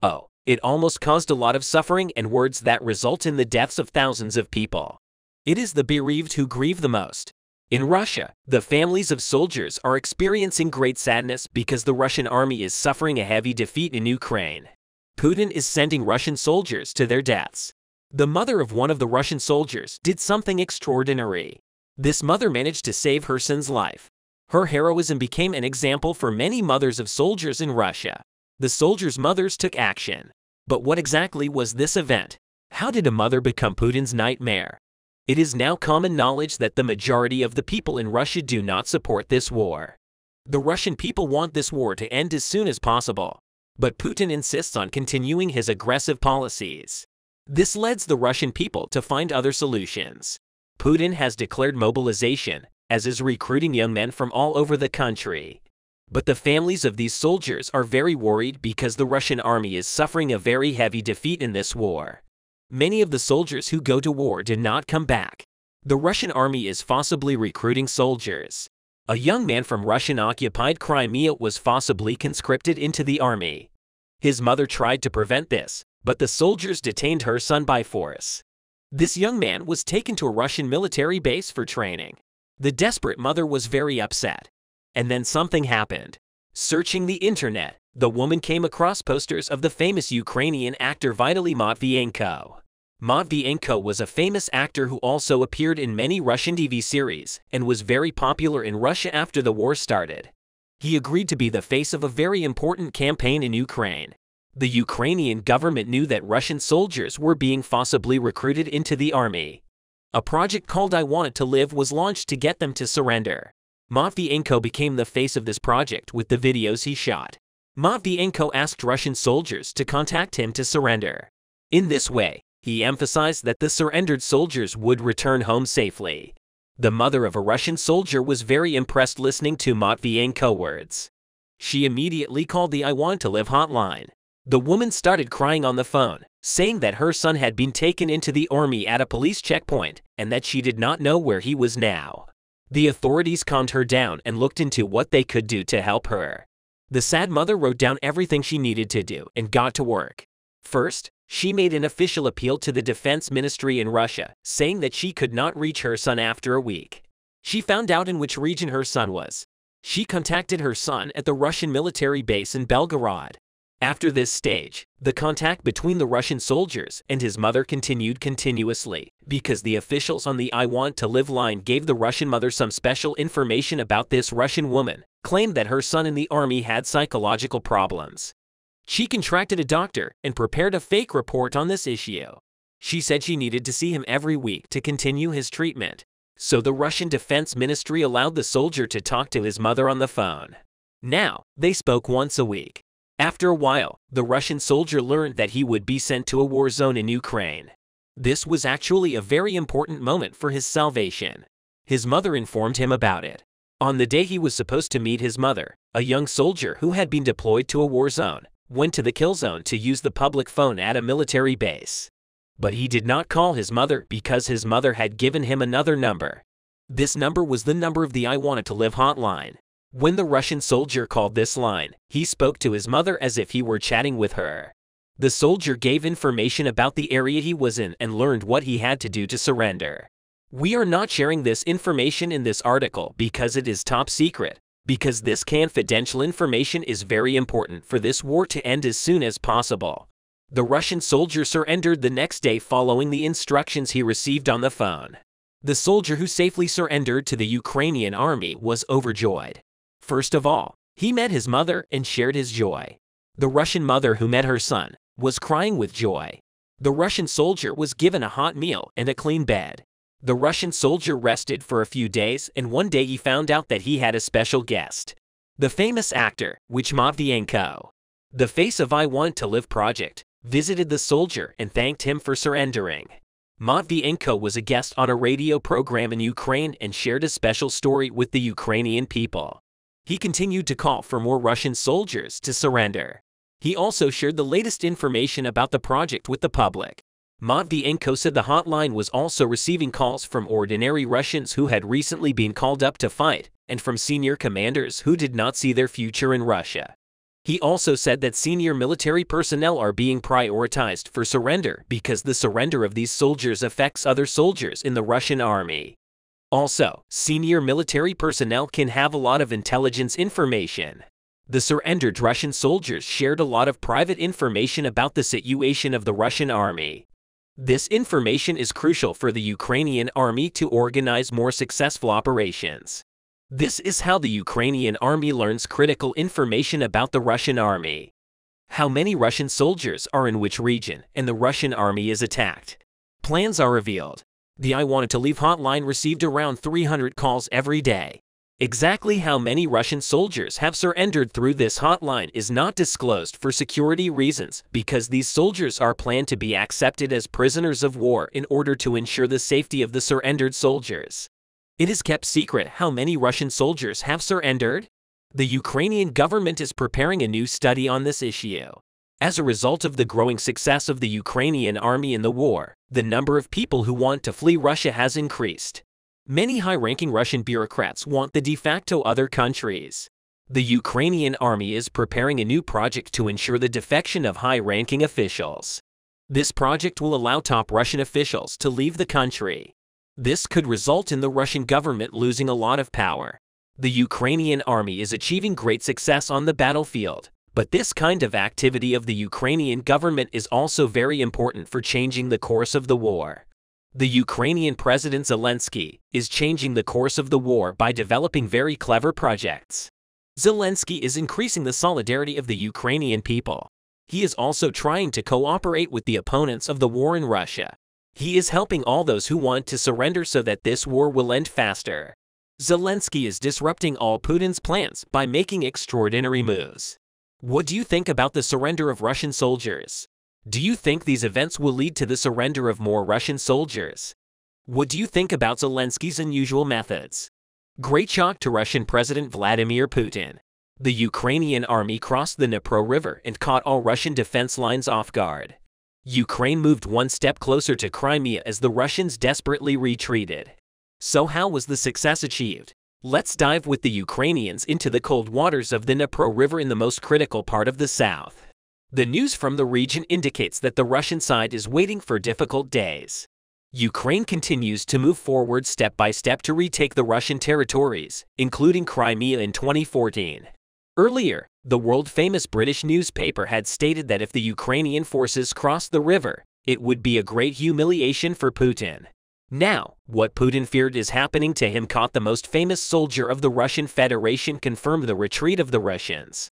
Oh, it almost caused a lot of suffering and words that result in the deaths of thousands of people. It is the bereaved who grieve the most. In Russia, the families of soldiers are experiencing great sadness because the Russian army is suffering a heavy defeat in Ukraine. Putin is sending Russian soldiers to their deaths. The mother of one of the Russian soldiers did something extraordinary. This mother managed to save her son's life. Her heroism became an example for many mothers of soldiers in Russia. The soldiers' mothers took action. But what exactly was this event? How did a mother become Putin's nightmare? It is now common knowledge that the majority of the people in Russia do not support this war. The Russian people want this war to end as soon as possible. But Putin insists on continuing his aggressive policies. This leads the Russian people to find other solutions. Putin has declared mobilization, as is recruiting young men from all over the country. But the families of these soldiers are very worried because the Russian army is suffering a very heavy defeat in this war. Many of the soldiers who go to war did not come back. The Russian army is forcibly recruiting soldiers. A young man from Russian-occupied Crimea was forcibly conscripted into the army. His mother tried to prevent this, but the soldiers detained her son by force. This young man was taken to a Russian military base for training. The desperate mother was very upset. And then something happened. Searching the internet, the woman came across posters of the famous Ukrainian actor Vitaly Matvienko. Matvienko was a famous actor who also appeared in many Russian TV series and was very popular in Russia after the war started. He agreed to be the face of a very important campaign in Ukraine. The Ukrainian government knew that Russian soldiers were being forcibly recruited into the army. A project called I Want to Live was launched to get them to surrender. Matvienko became the face of this project with the videos he shot. Matvienko asked Russian soldiers to contact him to surrender. In this way, he emphasized that the surrendered soldiers would return home safely. The mother of a Russian soldier was very impressed listening to Matvienko's words. She immediately called the I Want to Live hotline. The woman started crying on the phone, saying that her son had been taken into the army at a police checkpoint and that she did not know where he was now. The authorities calmed her down and looked into what they could do to help her. The sad mother wrote down everything she needed to do and got to work. First, she made an official appeal to the defense ministry in Russia, saying that she could not reach her son after a week. She found out in which region her son was. She contacted her son at the Russian military base in Belgorod. After this stage, the contact between the Russian soldiers and his mother continued continuously, because the officials on the I Want to Live line gave the Russian mother some special information about this Russian woman, claimed that her son in the army had psychological problems. She contracted a doctor and prepared a fake report on this issue. She said she needed to see him every week to continue his treatment. So the Russian Defense Ministry allowed the soldier to talk to his mother on the phone. Now, they spoke once a week. After a while, the Russian soldier learned that he would be sent to a war zone in Ukraine. This was actually a very important moment for his salvation. His mother informed him about it. On the day he was supposed to meet his mother, a young soldier who had been deployed to a war zone went to the kill zone to use the public phone at a military base. But he did not call his mother because his mother had given him another number. This number was the number of the I Want to Live hotline. When the Russian soldier called this line, he spoke to his mother as if he were chatting with her. The soldier gave information about the area he was in and learned what he had to do to surrender. We are not sharing this information in this article because it is top secret, because this confidential information is very important for this war to end as soon as possible. The Russian soldier surrendered the next day following the instructions he received on the phone. The soldier who safely surrendered to the Ukrainian army was overjoyed. First of all, he met his mother and shared his joy. The Russian mother who met her son was crying with joy. The Russian soldier was given a hot meal and a clean bed. The Russian soldier rested for a few days, and one day he found out that he had a special guest. The famous actor, Matvienko, the face of I Want to Live project, visited the soldier and thanked him for surrendering. Matvienko was a guest on a radio program in Ukraine and shared a special story with the Ukrainian people. He continued to call for more Russian soldiers to surrender. He also shared the latest information about the project with the public. Matvienko said the hotline was also receiving calls from ordinary Russians who had recently been called up to fight, and from senior commanders who did not see their future in Russia. He also said that senior military personnel are being prioritized for surrender because the surrender of these soldiers affects other soldiers in the Russian army. Also, senior military personnel can have a lot of intelligence information. The surrendered Russian soldiers shared a lot of private information about the situation of the Russian army. This information is crucial for the Ukrainian army to organize more successful operations. This is how the Ukrainian army learns critical information about the Russian army. How many Russian soldiers are in which region, and the Russian army is attacked. Plans are revealed. The I Wanted to Leave hotline received around 300 calls every day. Exactly how many Russian soldiers have surrendered through this hotline is not disclosed for security reasons because these soldiers are planned to be accepted as prisoners of war in order to ensure the safety of the surrendered soldiers. It is kept secret how many Russian soldiers have surrendered. The Ukrainian government is preparing a new study on this issue. As a result of the growing success of the Ukrainian army in the war, the number of people who want to flee Russia has increased. Many high-ranking Russian bureaucrats want the de facto other countries. The Ukrainian army is preparing a new project to ensure the defection of high-ranking officials. This project will allow top Russian officials to leave the country. This could result in the Russian government losing a lot of power. The Ukrainian army is achieving great success on the battlefield, but this kind of activity of the Ukrainian government is also very important for changing the course of the war. The Ukrainian President Zelensky is changing the course of the war by developing very clever projects. Zelensky is increasing the solidarity of the Ukrainian people. He is also trying to cooperate with the opponents of the war in Russia. He is helping all those who want to surrender so that this war will end faster. Zelensky is disrupting all Putin's plans by making extraordinary moves. What do you think about the surrender of Russian soldiers? Do you think these events will lead to the surrender of more Russian soldiers? What do you think about Zelensky's unusual methods? Great shock to Russian President Vladimir Putin. The Ukrainian army crossed the Dnipro River and caught all Russian defense lines off guard. Ukraine moved one step closer to Crimea as the Russians desperately retreated. So how was the success achieved? Let's dive with the Ukrainians into the cold waters of the Dnipro River in the most critical part of the south. The news from the region indicates that the Russian side is waiting for difficult days. Ukraine continues to move forward step by step to retake the Russian territories, including Crimea in 2014. Earlier, the world-famous British newspaper had stated that if the Ukrainian forces crossed the river, it would be a great humiliation for Putin. Now, what Putin feared is happening to him. Caught the most famous soldier of the Russian Federation confirmed the retreat of the Russians.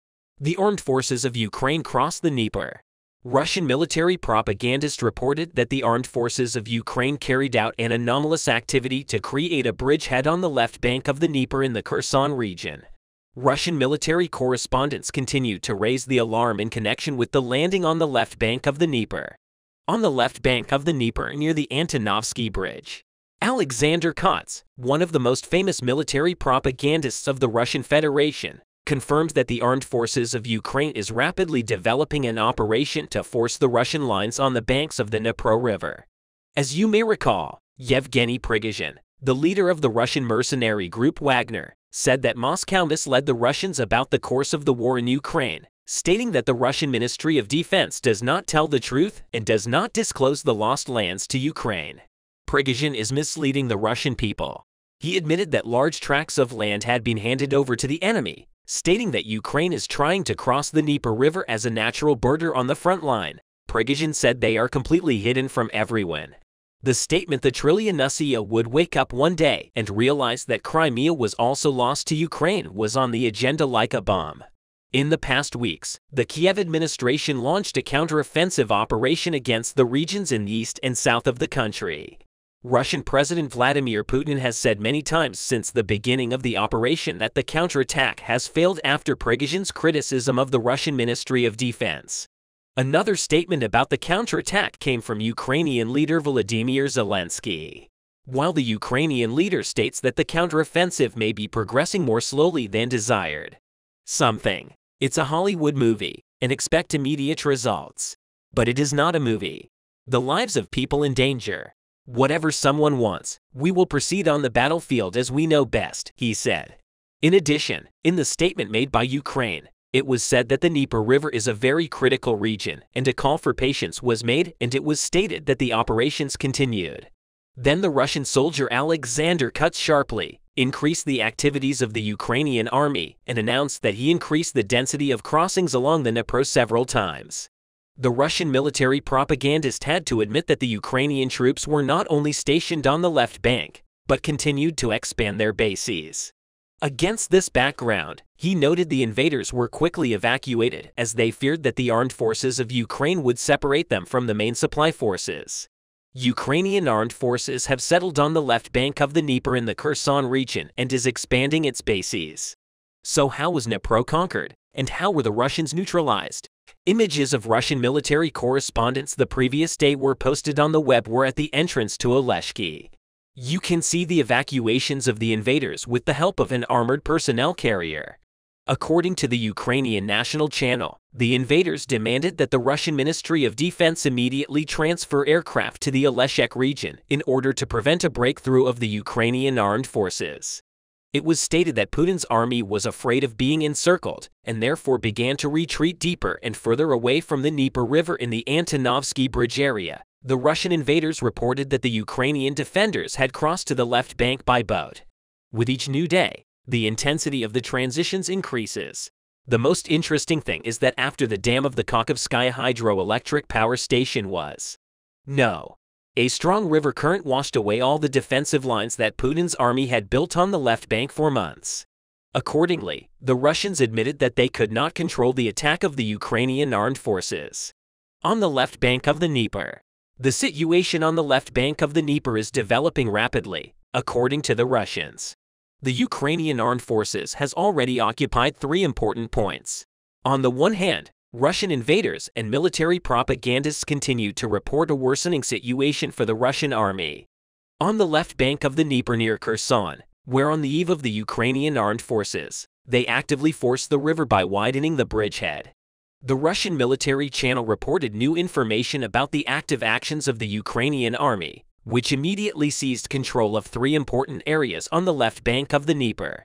The armed forces of Ukraine crossed the Dnieper. Russian military propagandist reported that the armed forces of Ukraine carried out an anomalous activity to create a bridgehead on the left bank of the Dnieper in the Kherson region. Russian military correspondents continued to raise the alarm in connection with the landing on the left bank of the Dnieper. On the left bank of the Dnieper near the Antonovsky Bridge, Alexander Kotz, one of the most famous military propagandists of the Russian Federation, confirmed that the armed forces of Ukraine is rapidly developing an operation to force the Russian lines on the banks of the Dnipro River. As you may recall, Yevgeny Prigozhin, the leader of the Russian mercenary group Wagner, said that Moscow misled the Russians about the course of the war in Ukraine, stating that the Russian Ministry of Defense does not tell the truth and does not disclose the lost lands to Ukraine. Prigozhin is misleading the Russian people. He admitted that large tracts of land had been handed over to the enemy, stating that Ukraine is trying to cross the Dnieper River as a natural border on the front line. Prigozhin said they are completely hidden from everyone. The statement the Trillianusia would wake up one day and realize that Crimea was also lost to Ukraine was on the agenda like a bomb. In the past weeks, the Kiev administration launched a counteroffensive operation against the regions in the east and south of the country. Russian President Vladimir Putin has said many times since the beginning of the operation that the counterattack has failed after Prigozhin's criticism of the Russian Ministry of Defense. Another statement about the counterattack came from Ukrainian leader Volodymyr Zelensky. While the Ukrainian leader states that the counteroffensive may be progressing more slowly than desired. It's a Hollywood movie, and expect immediate results. But it is not a movie. The lives of people in danger. Whatever someone wants, we will proceed on the battlefield as we know best, he said. In addition, in the statement made by Ukraine, It was said that the Dnieper River is a very critical region, and a call for patience was made, and it was stated that the operations continued. Then the Russian soldier Alexander Kutz sharply increased the activities of the Ukrainian army and announced that he increased the density of crossings along the Dnipro several times. The Russian military propagandist had to admit that the Ukrainian troops were not only stationed on the left bank, but continued to expand their bases. Against this background, he noted the invaders were quickly evacuated as they feared that the armed forces of Ukraine would separate them from the main supply forces. Ukrainian armed forces have settled on the left bank of the Dnieper in the Kherson region and is expanding its bases. So how was Dnipro conquered, and how were the Russians neutralized? Images of Russian military correspondents the previous day were posted on the web were at the entrance to Oleshki. You can see the evacuations of the invaders with the help of an armored personnel carrier. According to the Ukrainian national channel, the invaders demanded that the Russian Ministry of Defense immediately transfer aircraft to the Oleshek region in order to prevent a breakthrough of the Ukrainian armed forces. It was stated that Putin's army was afraid of being encircled and therefore began to retreat deeper and further away from the Dnieper River in the Antonovsky Bridge area. The Russian invaders reported that the Ukrainian defenders had crossed to the left bank by boat. With each new day, the intensity of the transitions increases. The most interesting thing is that after the dam of the Kakhovskaya hydroelectric power station was a strong river current washed away all the defensive lines that Putin's army had built on the left bank for months. Accordingly, the Russians admitted that they could not control the attack of the Ukrainian armed forces. On the left bank of the Dnieper, the situation on the left bank of the Dnieper is developing rapidly, according to the Russians. The Ukrainian armed forces has already occupied 3 important points. On the one hand, Russian invaders and military propagandists continue to report a worsening situation for the Russian army. On the left bank of the Dnieper near Kherson, where on the eve of the Ukrainian armed forces, they actively forced the river by widening the bridgehead. The Russian military channel reported new information about the active actions of the Ukrainian army, which immediately seized control of 3 important areas on the left bank of the Dnieper.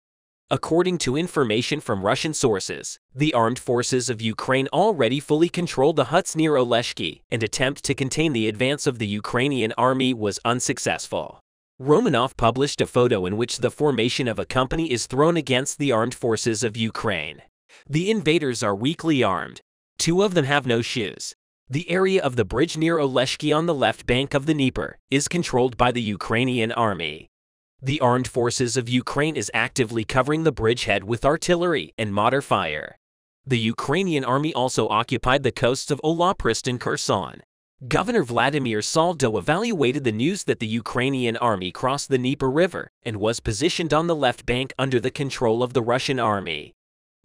According to information from Russian sources, the armed forces of Ukraine already fully control the huts near Oleshki, and attempt to contain the advance of the Ukrainian army was unsuccessful. Romanov published a photo in which the formation of a company is thrown against the armed forces of Ukraine. The invaders are weakly armed. 2 of them have no shoes. The area of the bridge near Oleshki on the left bank of the Dnieper is controlled by the Ukrainian army. The armed forces of Ukraine is actively covering the bridgehead with artillery and mortar fire. The Ukrainian army also occupied the coasts of Olaprist and Kherson. Governor Vladimir Saldo evaluated the news that the Ukrainian army crossed the Dnieper River and was positioned on the left bank under the control of the Russian army.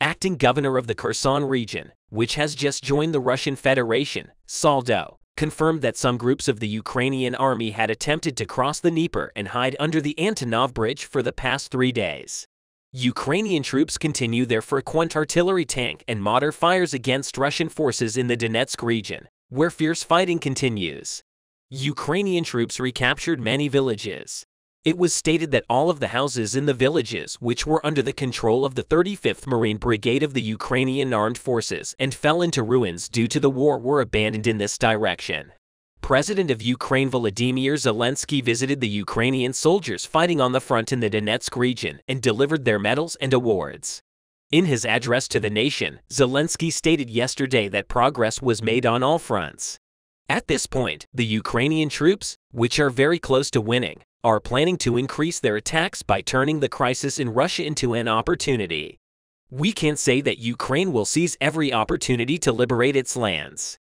Acting governor of the Kherson region, which has just joined the Russian Federation, Saldo, confirmed that some groups of the Ukrainian army had attempted to cross the Dnieper and hide under the Antonov Bridge for the past 3 days. Ukrainian troops continue their frequent artillery tank and mortar fires against Russian forces in the Donetsk region, where fierce fighting continues. Ukrainian troops recaptured many villages. It was stated that all of the houses in the villages which were under the control of the 35th Marine Brigade of the Ukrainian Armed Forces and fell into ruins due to the war were abandoned in this direction. President of Ukraine Volodymyr Zelensky visited the Ukrainian soldiers fighting on the front in the Donetsk region and delivered their medals and awards. In his address to the nation, Zelensky stated yesterday that progress was made on all fronts. At this point, the Ukrainian troops, which are very close to winning, are planning to increase their attacks by turning the crisis in Russia into an opportunity. We can say that Ukraine will seize every opportunity to liberate its lands.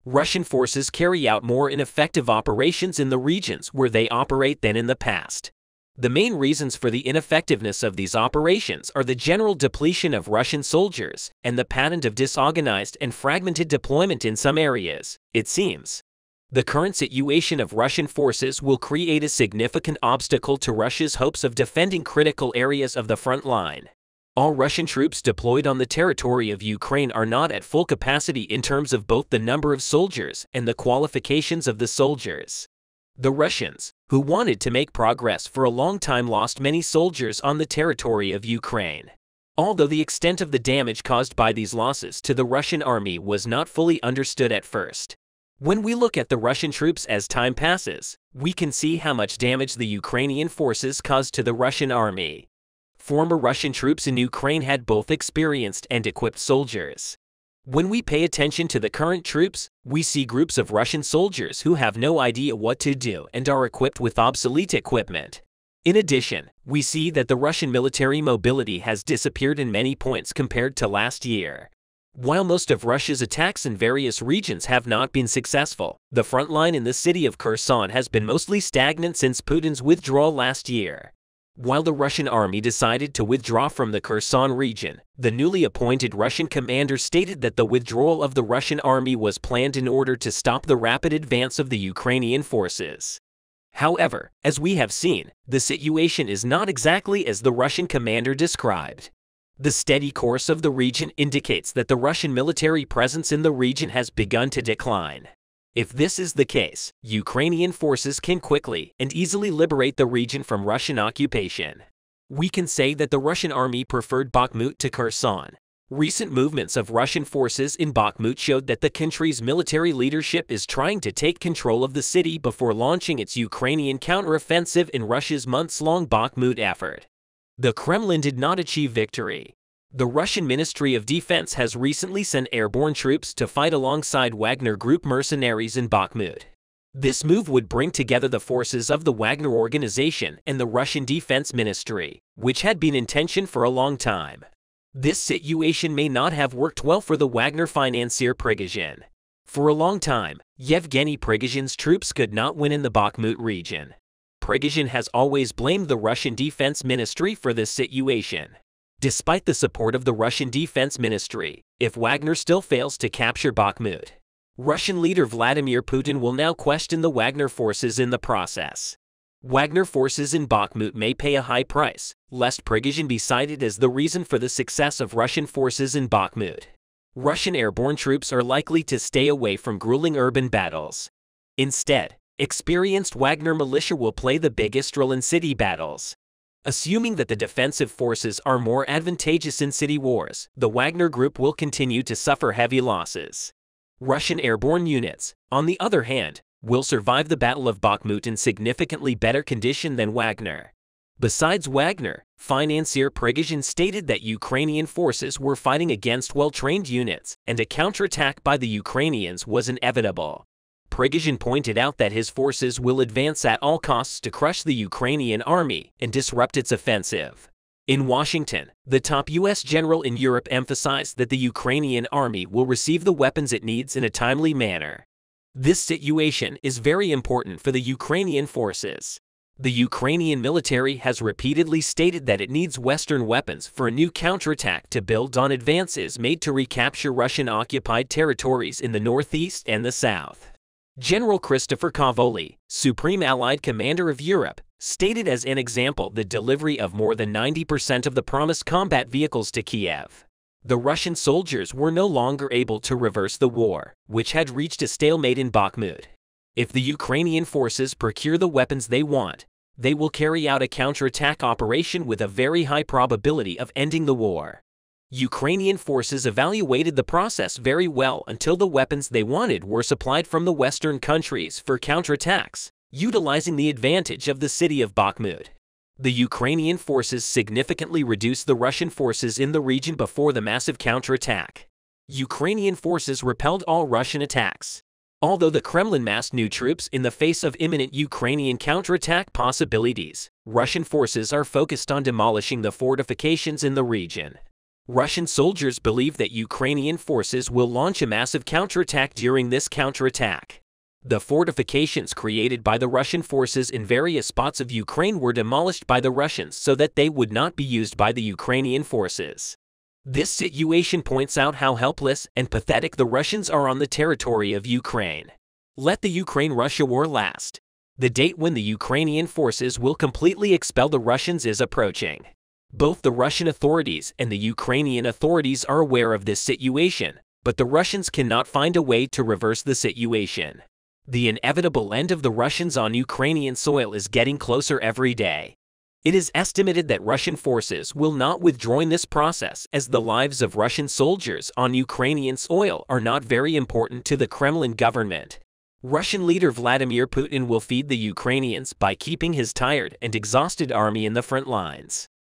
Russian forces carry out more ineffective operations in the regions where they operate than in the past. The main reasons for the ineffectiveness of these operations are the general depletion of Russian soldiers and the pattern of disorganized and fragmented deployment in some areas, it seems. The current situation of Russian forces will create a significant obstacle to Russia's hopes of defending critical areas of the front line. All Russian troops deployed on the territory of Ukraine are not at full capacity in terms of both the number of soldiers and the qualifications of the soldiers. The Russians, who wanted to make progress for a long time, lost many soldiers on the territory of Ukraine. Although the extent of the damage caused by these losses to the Russian army was not fully understood at first. When we look at the Russian troops as time passes, we can see how much damage the Ukrainian forces caused to the Russian army. Former Russian troops in Ukraine had both experienced and equipped soldiers. When we pay attention to the current troops, we see groups of Russian soldiers who have no idea what to do and are equipped with obsolete equipment. In addition, we see that the Russian military mobility has disappeared in many points compared to last year. While most of Russia's attacks in various regions have not been successful, the front line in the city of Kherson has been mostly stagnant since Putin's withdrawal last year. While the Russian army decided to withdraw from the Kherson region, the newly appointed Russian commander stated that the withdrawal of the Russian army was planned in order to stop the rapid advance of the Ukrainian forces. However, as we have seen, the situation is not exactly as the Russian commander described. The steady course of the region indicates that the Russian military presence in the region has begun to decline. If this is the case, Ukrainian forces can quickly and easily liberate the region from Russian occupation. We can say that the Russian army preferred Bakhmut to Kherson. Recent movements of Russian forces in Bakhmut showed that the country's military leadership is trying to take control of the city before launching its Ukrainian counteroffensive in Russia's months-long Bakhmut effort. The Kremlin did not achieve victory. The Russian Ministry of Defense has recently sent airborne troops to fight alongside Wagner Group mercenaries in Bakhmut. This move would bring together the forces of the Wagner organization and the Russian Defense Ministry, which had been in tension for a long time. This situation may not have worked well for the Wagner financier Prigozhin. For a long time, Yevgeny Prigozhin's troops could not win in the Bakhmut region. Prigozhin has always blamed the Russian Defense Ministry for this situation. Despite the support of the Russian Defense Ministry, if Wagner still fails to capture Bakhmut, Russian leader Vladimir Putin will now question the Wagner forces in the process. Wagner forces in Bakhmut may pay a high price, lest Prigozhin be cited as the reason for the success of Russian forces in Bakhmut. Russian airborne troops are likely to stay away from grueling urban battles. Instead, experienced Wagner militia will play the biggest role in city battles. Assuming that the defensive forces are more advantageous in city wars, the Wagner Group will continue to suffer heavy losses. Russian airborne units, on the other hand, will survive the Battle of Bakhmut in significantly better condition than Wagner. Besides Wagner, financier Prigozhin stated that Ukrainian forces were fighting against well-trained units, and a counterattack by the Ukrainians was inevitable. Prigozhin pointed out that his forces will advance at all costs to crush the Ukrainian army and disrupt its offensive. In Washington, the top U.S. general in Europe emphasized that the Ukrainian army will receive the weapons it needs in a timely manner. This situation is very important for the Ukrainian forces. The Ukrainian military has repeatedly stated that it needs Western weapons for a new counterattack to build on advances made to recapture Russian-occupied territories in the northeast and the south. General Christopher Cavoli, Supreme Allied Commander of Europe, stated as an example the delivery of more than 90% of the promised combat vehicles to Kiev. The Russian soldiers were no longer able to reverse the war, which had reached a stalemate in Bakhmut. If the Ukrainian forces procure the weapons they want, they will carry out a counterattack operation with a very high probability of ending the war. Ukrainian forces evaluated the process very well until the weapons they wanted were supplied from the Western countries for counterattacks, utilizing the advantage of the city of Bakhmut. The Ukrainian forces significantly reduced the Russian forces in the region before the massive counterattack. Ukrainian forces repelled all Russian attacks. Although the Kremlin massed new troops in the face of imminent Ukrainian counterattack possibilities, Russian forces are focused on demolishing the fortifications in the region. Russian soldiers believe that Ukrainian forces will launch a massive counterattack during this counterattack. The fortifications created by the Russian forces in various spots of Ukraine were demolished by the Russians so that they would not be used by the Ukrainian forces. This situation points out how helpless and pathetic the Russians are on the territory of Ukraine. Let the Ukraine-Russia war last. The date when the Ukrainian forces will completely expel the Russians is approaching. Both the Russian authorities and the Ukrainian authorities are aware of this situation, but the Russians cannot find a way to reverse the situation. The inevitable end of the Russians on Ukrainian soil is getting closer every day. It is estimated that Russian forces will not withdraw in this process, as the lives of Russian soldiers on Ukrainian soil are not very important to the Kremlin government. Russian leader Vladimir Putin will feed the Ukrainians by keeping his tired and exhausted army in the front lines.